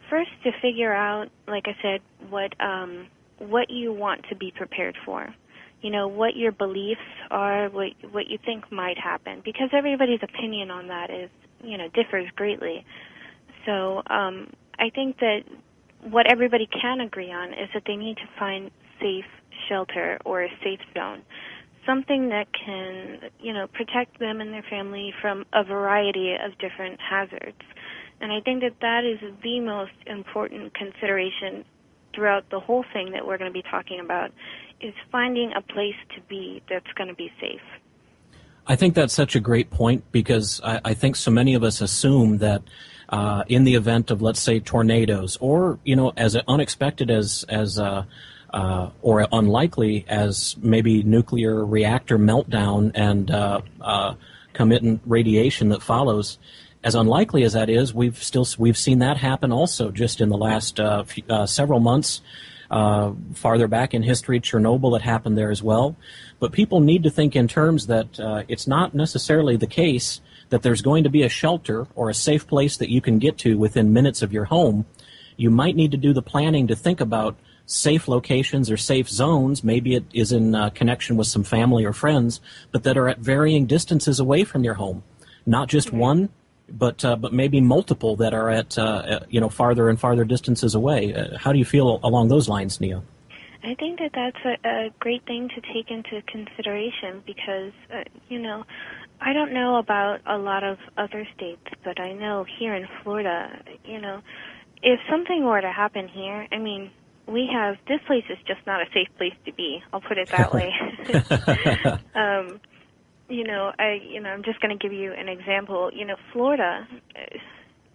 first to figure out, like I said, what you want to be prepared for. You know, what your beliefs are, what you think might happen, because everybody's opinion on that is, you know, differs greatly. So I think that what everybody can agree on is that they need to find safe shelter or a safe zone, something that can, you know, protect them and their family from a variety of different hazards. And I think that that is the most important consideration throughout the whole thing that we're going to be talking about, is finding a place to be that's going to be safe. I think that's such a great point, because I think so many of us assume that in the event of, let's say, tornadoes, or, you know, as unexpected as or unlikely as maybe nuclear reactor meltdown and committant radiation that follows, as unlikely as that is, we've seen that happen also just in the last several months. Farther back in history, Chernobyl, it happened there as well. But people need to think in terms that it's not necessarily the case that there's going to be a shelter or a safe place that you can get to within minutes of your home. You might need to do the planning to think about safe locations or safe zones. Maybe it is in connection with some family or friends, but that are at varying distances away from your home. Not just one, but maybe multiple that are at farther and farther distances away. How do you feel along those lines, Nia? I think that that's a great thing to take into consideration, because I don't know about a lot of other states, but I know here in Florida, if something were to happen here, I mean, this place is just not a safe place to be. I'll put it that way. I'm just going to give you an example. Florida,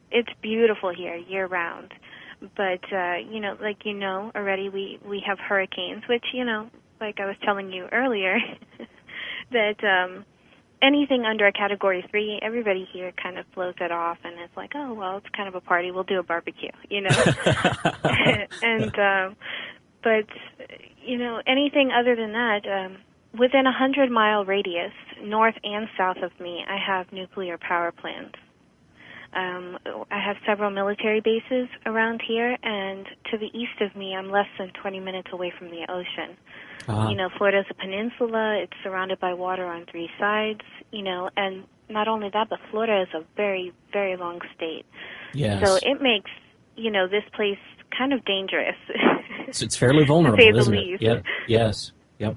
it's beautiful here year-round. But, already we have hurricanes, which, like I was telling you earlier, that anything under a Category 3, everybody here kind of blows it off, and it's like, oh, well, it's kind of a party. We'll do a barbecue, But anything other than that, within a 100-mile radius, north and south of me, I have nuclear power plants. I have several military bases around here, and to the east of me, I'm less than 20 minutes away from the ocean. Florida's a peninsula. It's surrounded by water on three sides, and not only that, but Florida is a very, very long state. Yes. So it makes, this place kind of dangerous. It's fairly vulnerable, to say the isn't least. it? Yeah. Yes. Yep.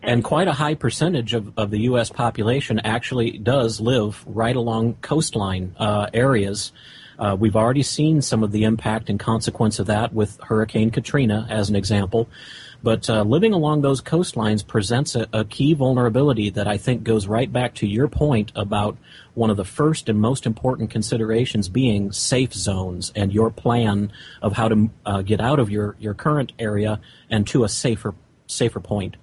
And quite a high percentage of the U.S. population actually does live right along coastline areas. We've already seen some of the impact and consequence of that with Hurricane Katrina, as an example. But living along those coastlines presents a key vulnerability that I think goes right back to your point about one of the first and most important considerations being safe zones and your plan of how to get out of your current area and to a safer point.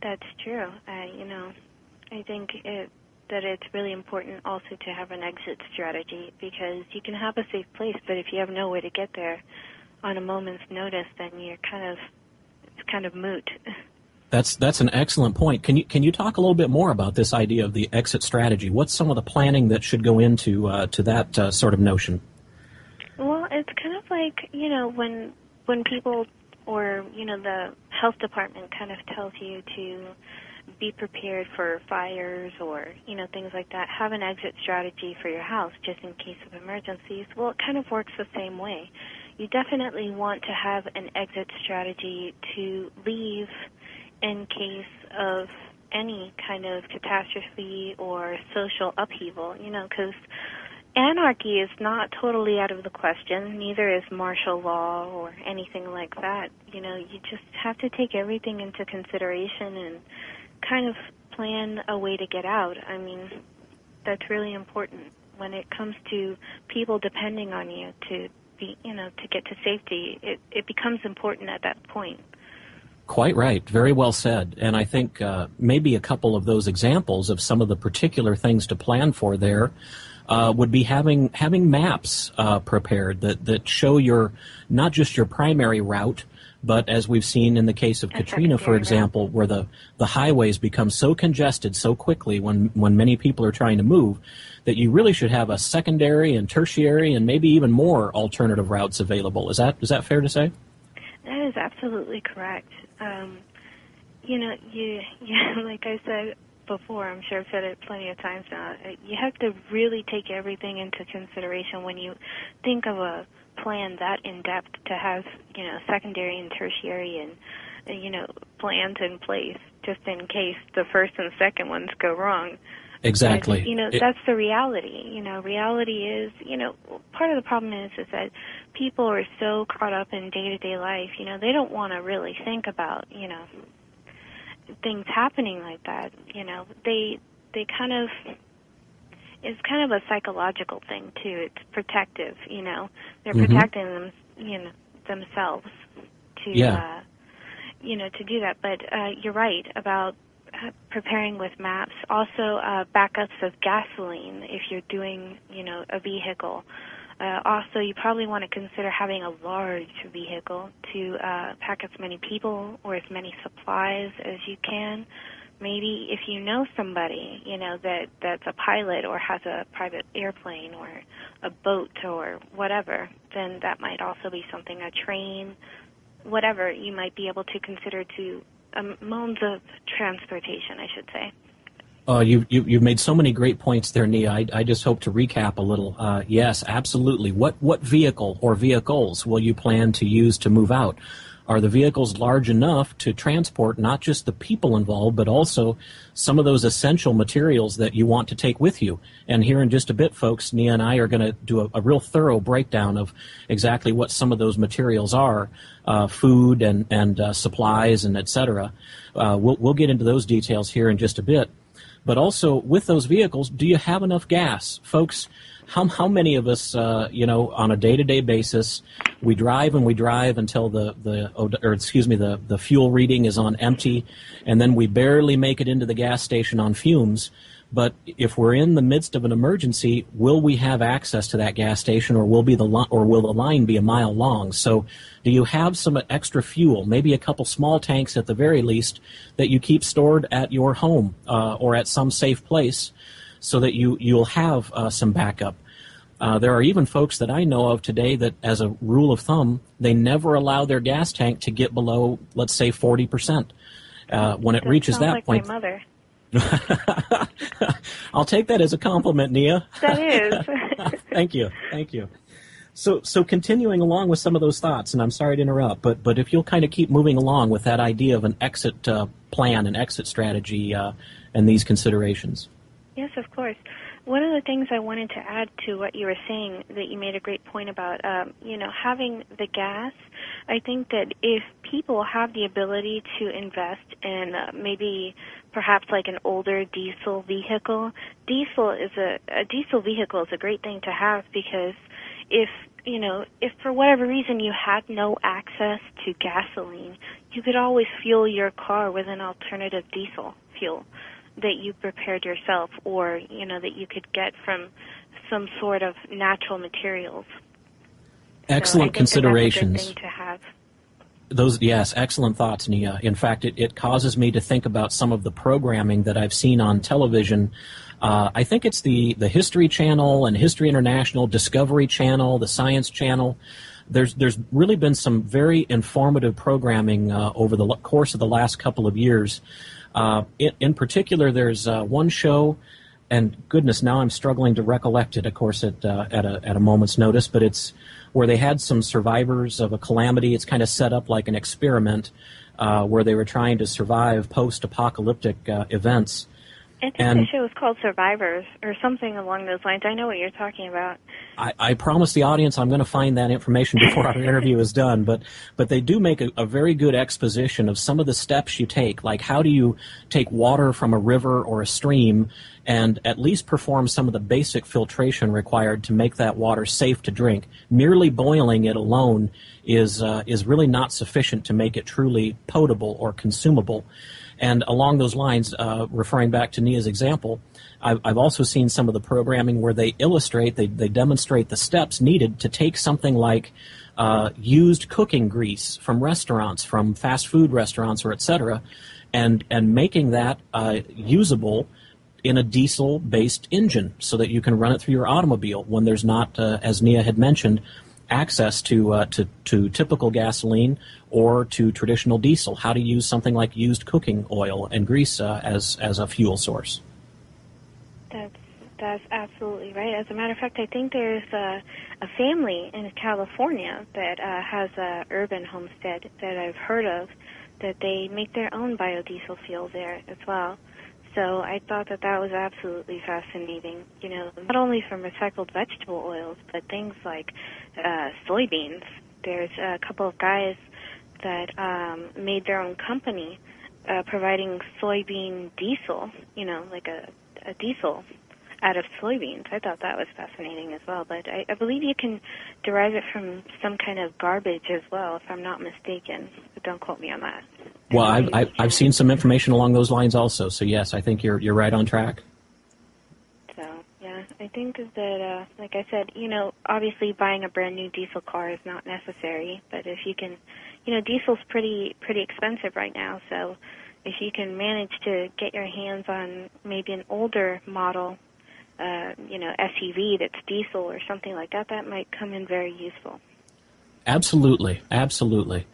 That's true. I think that it's really important also to have an exit strategy, because you can have a safe place, but if you have no way to get there on a moment's notice, then it's kind of moot. That's an excellent point. Can you talk a little bit more about this idea of the exit strategy? What's some of the planning that should go into to that sort of notion? Well, it's kind of like when people or the health department kind of tells you to be prepared for fires or things like that. Have an exit strategy for your house just in case of emergencies. Well, it kind of works the same way. You definitely want to have an exit strategy to leave in case of any kind of catastrophe or social upheaval, because anarchy is not totally out of the question. Neither is martial law or anything like that. You just have to take everything into consideration and kind of plan a way to get out. I mean, that's really important when it comes to people depending on you to be, to get to safety. It becomes important at that point. Quite right. Very well said. And I think maybe a couple of those examples of some of the particular things to plan for there would be having maps prepared that show not just your primary route, But as we've seen in the case of Katrina, for example, where the highways become so congested so quickly when many people are trying to move, that you really should have a secondary and tertiary and maybe even more alternative routes available. Is that fair to say? That is absolutely correct. You like I said before, I'm sure I've said it plenty of times now, you have to really take everything into consideration when you think of a plan that in-depth, to have, secondary and tertiary and, plans in place just in case the first and second ones go wrong. Exactly. And, that's the reality. Reality is, part of the problem is that people are so caught up in day-to-day life, they don't want to really think about, things happening like that. They kind of, it's kind of a psychological thing too. It's protective, they're protecting them, themselves to, to do that. But you're right about preparing with maps. Also, backups of gasoline if you're doing, a vehicle. Also, you probably want to consider having a large vehicle to pack as many people or as many supplies as you can. Maybe if you know somebody, that's a pilot or has a private airplane or a boat or whatever, then that might also be something, a train, whatever you might be able to consider to modes of transportation, I should say. You've made so many great points there, Nia. I just hope to recap a little. Yes, absolutely. What vehicle or vehicles will you plan to use to move out? Are the vehicles large enough to transport not just the people involved, but also some of those essential materials that you want to take with you? And here in just a bit, folks, Nia and I are going to do a real thorough breakdown of exactly what some of those materials are, food and supplies and et cetera. We'll get into those details here in just a bit. But also, with those vehicles, do you have enough gas? Folks, how many of us, on a day-to-day basis, we drive until the fuel reading is on empty, and then we barely make it into the gas station on fumes. But if we're in the midst of an emergency, will we have access to that gas station, or will the line be a mile long? So, do you have some extra fuel, maybe a couple small tanks at the very least, that you keep stored at your home or at some safe place, so that you'll have some backup? There are even folks that I know of today that, as a rule of thumb, they never allow their gas tank to get below, let's say, 40%. When it reaches that point, my mother. I'll take that as a compliment, Nia. That is. Thank you. So continuing along with some of those thoughts, and I'm sorry to interrupt, but if you'll kind of keep moving along with that idea of an exit plan, an exit strategy, and these considerations. Yes, of course. One of the things I wanted to add to what you were saying, that you made a great point about, having the gas. I think that if people have the ability to invest in maybe perhaps like an older diesel vehicle, a diesel vehicle is a great thing to have, because if for whatever reason you had no access to gasoline, you could always fuel your car with an alternative diesel fuel that you prepared yourself, or that you could get from some sort of natural materials. Excellent considerations. That's a good thing to have. Yes, excellent thoughts, Nia. In fact, it causes me to think about some of the programming that I've seen on television. I think it's the History Channel and History International, Discovery Channel, the Science Channel. There's really been some very informative programming over the course of the last couple of years. In particular, there's one show, and goodness, now I'm struggling to recollect it, of course, at a moment's notice, but it's where they had some survivors of a calamity. It's kind of set up like an experiment where they were trying to survive post-apocalyptic events. I think the show is called Survivors, or something along those lines. I know what you're talking about. I promise the audience I'm going to find that information before our interview is done, but they do make a very good exposition of some of the steps you take, like how do you take water from a river or a stream and at least perform some of the basic filtration required to make that water safe to drink. Merely boiling it alone is really not sufficient to make it truly potable or consumable. And along those lines, referring back to Nia's example, I've also seen some of the programming where they illustrate, they demonstrate the steps needed to take something like used cooking grease from restaurants, from fast food restaurants, or et cetera, and making that usable in a diesel-based engine so that you can run it through your automobile when there's not, as Nia had mentioned, access to typical gasoline or to traditional diesel. How to use something like used cooking oil and grease as a fuel source. That's absolutely right. As a matter of fact, I think there's a family in California that has a urban homestead that I've heard of, that they make their own biodiesel fuel there as well. So I thought that was absolutely fascinating. You know, not only from recycled vegetable oils, but things like soybeans. There's a couple of guys that made their own company providing soybean diesel, you know, like a diesel out of soybeans. I thought that was fascinating as well. But I believe you can derive it from some kind of garbage as well, if I'm not mistaken. But don't quote me on that. Well, I've seen some information along those lines also. So yes, I think you're right on track. So yeah, I think that like I said, you know, obviously buying a brand new diesel car is not necessary. But if you can, you know, diesel's pretty expensive right now. So if you can manage to get your hands on maybe an older model, you know, SUV that's diesel or something like that, that might come in very useful. Absolutely, absolutely.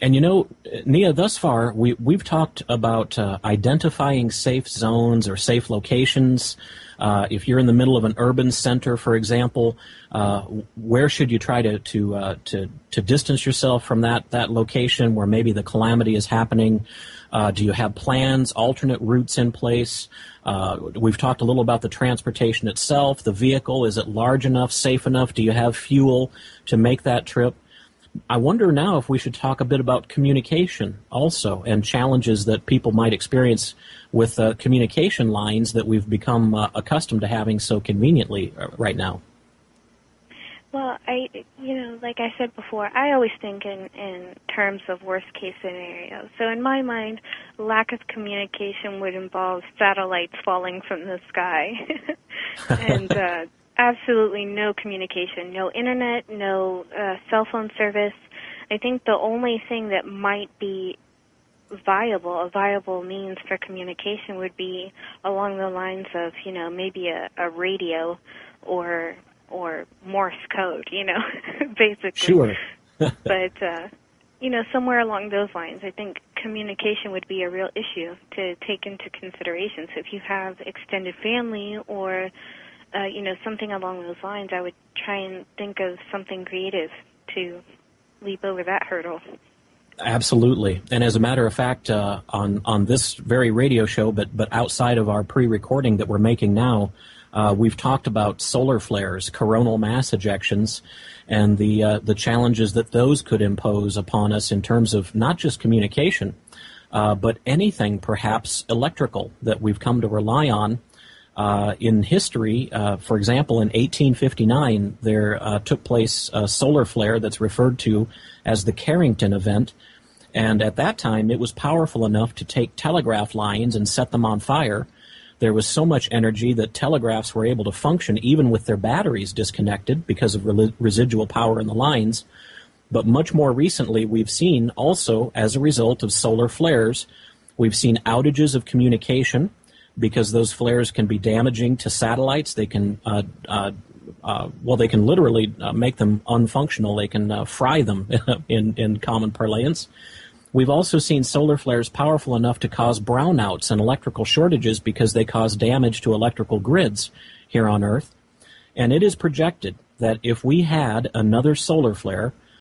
And you know, Nia, thus far we've talked about identifying safe zones or safe locations. If you're in the middle of an urban center, for example, where should you try to distance yourself from that location where maybe the calamity is happening? Do you have plans, alternate routes in place? We've talked a little about the transportation itself, the vehicle. Is it large enough, safe enough? Do you have fuel to make that trip? I wonder now if we should talk a bit about communication also and challenges that people might experience with communication lines that we've become accustomed to having so conveniently right now. Well, you know, like I said before, I always think in terms of worst-case scenarios. So in my mind, lack of communication would involve satellites falling from the sky and absolutely no communication, no internet, no cell phone service. I think the only thing that might be a viable means for communication would be along the lines of, you know, maybe a radio or Morse code, you know, basically. Sure. But, you know, somewhere along those lines, I think communication would be a real issue to take into consideration. So if you have extended family or, you know, something along those lines, I would try and think of something creative to leap over that hurdle. Absolutely. And as a matter of fact, on this very radio show, but outside of our pre-recording that we're making now, we've talked about solar flares, coronal mass ejections, and the challenges that those could impose upon us in terms of not just communication, but anything perhaps electrical that we've come to rely on. In history, for example, in 1859, there took place a solar flare that's referred to as the Carrington event, and at that time it was powerful enough to take telegraph lines and set them on fire. There was so much energy that telegraphs were able to function even with their batteries disconnected because of residual power in the lines. But much more recently, we've seen also, as a result of solar flares, we've seen outages of communication because those flares can be damaging to satellites. They can, they can literally make them unfunctional. They can fry them in common parlance. We've also seen solar flares powerful enough to cause brownouts and electrical shortages because they cause damage to electrical grids here on Earth. And it is projected that if we had another solar flare,